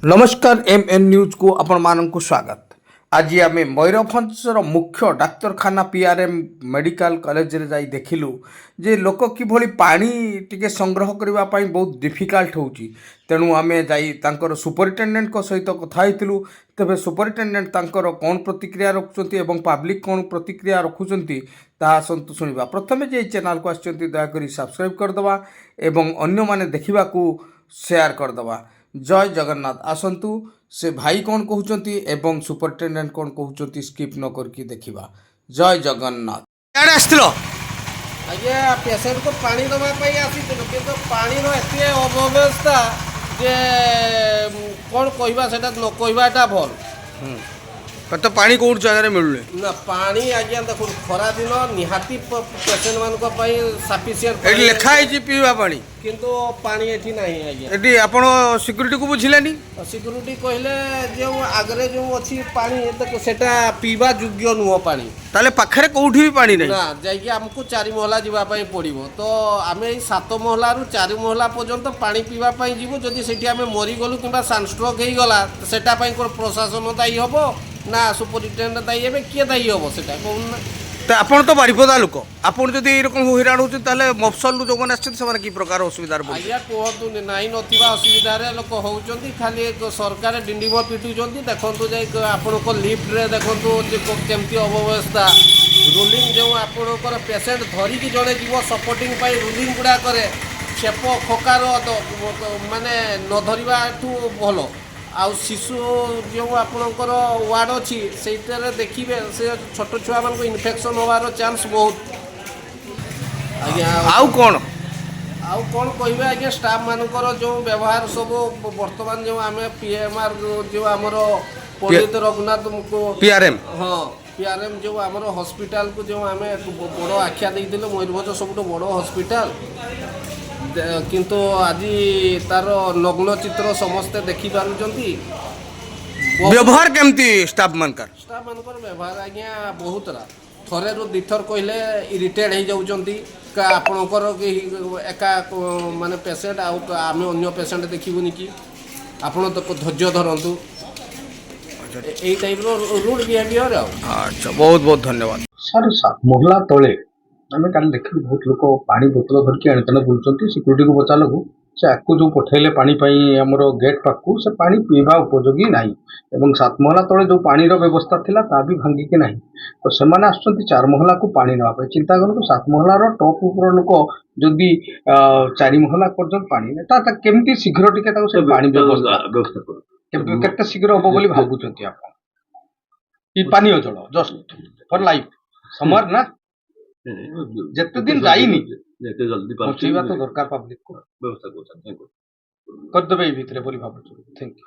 नमस्कार MN news को आपण मानक स्वागत। आज आम मयूरभंजर मुख्य डाक्तरखाना पीआरएम मेडिकल कॉलेज रे जाई देखिलु जे लोक किभली पानी टिके संग्रह करने बहुत डिफिकल्ट होउची। तेणु आम जाई तांकर सुपरिटेडेंट को सहित कथा होइतिलु। तेबे सुपरिटेडेंट तांकर कौन प्रतिक्रिया रखुचंती एवं पब्लिक कौन प्रतिक्रिया रखुचंती ताहा सन्तु सुनिबा। प्रथमे जे चैनल को आछंती दया करी सब्सक्राइब करदवा एवं अन्य माने देखिबा को शेयर करदवा। जय जगन्नाथ। आसतु से भाई कौन कहते एवं सुपरिटेडेंट कौन कहते स्किप न करके देखा। जय जगन्नाथ। आज्ञा पेसेंट को पानी दवाई आसी कि पानी एत अव्यवस्था जे कौन कहवा से न कहवाटा भल। तो पानी कौन जगह मिलूनी ना पानी आज्ञा देख खरा दिन निहाती पेसेंट मान सफिसीयंट लिखाई पीवा पानी किंतु पानी एठी नहीं आज्ञा। एटी आपण सिक्यूरिटी को बुझिलानी सिक्यूरिटी कहले जो आगरे जो अच्छी पानी देखो सेटा पीवा योग्य नुह पानी ताले पाखरे कोठी भी पानी नहीं ना जाइए हमको 4 महला जीवा पाई पड़िबो। तो आमे 7 महला रु 4 महला पर्यंत पानी पीवा पाई जीवो। जदि सेठी आमे मरी गलु किबा सनस्ट्रोक हेई गला सेटा पाई कोन प्रशासन दायी हबो ना सुपरिटेडेंट दायी हेबे के दायी हबो सेटा कोन ना। तो आपण तो बारिपदा लोक आपण जदि एरकम हैरान होती ताले मफसल जो मैंने आछन से की प्रकार असुविधार आज्ञा कहतु नहीं नथिबा असुविधार लोक होउचंती। खाली सरकार डिंडिम पिटुचंती। देखंतु जे आपण को लिफ्ट रे देखंतु जे केमती अव्यवस्था रूलिंग जो आपणकर पेसेंट धरिकी जड़े जीव सपोर्टिंग पाई रूलिंग गुड़ा करे छेप खोकार माने न धरवाठू भल। आउ शिशु जो आपणकर वार्ड अच्छी से देखिए से छोट छुआ मान इन्फेक्शन होवार चांस बहुत आज्ञा। आउ कौन कहे आज्ञा स्टाफ मानकर जो व्यवहार सब बर्तमान जो आम पीएमआर जो आमर पंडित रघुनाथ को पीआरएम हाँ पीआरएम जो आमर हॉस्पिटल को जो आम बड़ आख्या देते मयूरभंज सब बड़ हॉस्पिटल किंतु आज तार नग्न चित्र समस्ते देखी पारुचंती। व्यवहार केमती स्टाफ मानकर व्यवहार आज्ञा बहुत थरे रु दिथर कहले इरिटेट हो जाउचंती का आपणकर एका माने पेसेंट आम अन्य पेसेंट देखबुनि कि आपण तो धैर्य धरतु यही टाइप रूड बिहेवियर। अच्छा बहुत बहुत धन्यवाद सर। 7 महला तले आम काली देख बहुत लोग पानी बोतल धरिकी एणेतेणे बुलूँ सिक्यूरीटी को पचारू से आपको जो पठेले पानी आमर गेट पाखु से पानी पीवा उपयोगी ना एवं 7 महला तले जो पानी व्यवस्था थिला ता भी भांगिकी ना तो से 4 महला को पानी नापे चिंता करूँ 7 महलार टॉप ऊपर लोक जदि 4 महला पर्यंत पानी केमती शीघ्र टिके पानी व्यवस्था केते शीघ्र हम बोली भावुंट आप पानी जल जस्ट फॉर लाइफ समर ना जिते दिन जाइनी तो दरकार पब्लिक को व्यवस्था करदेवे भितर बोली भावुँ। Thank you.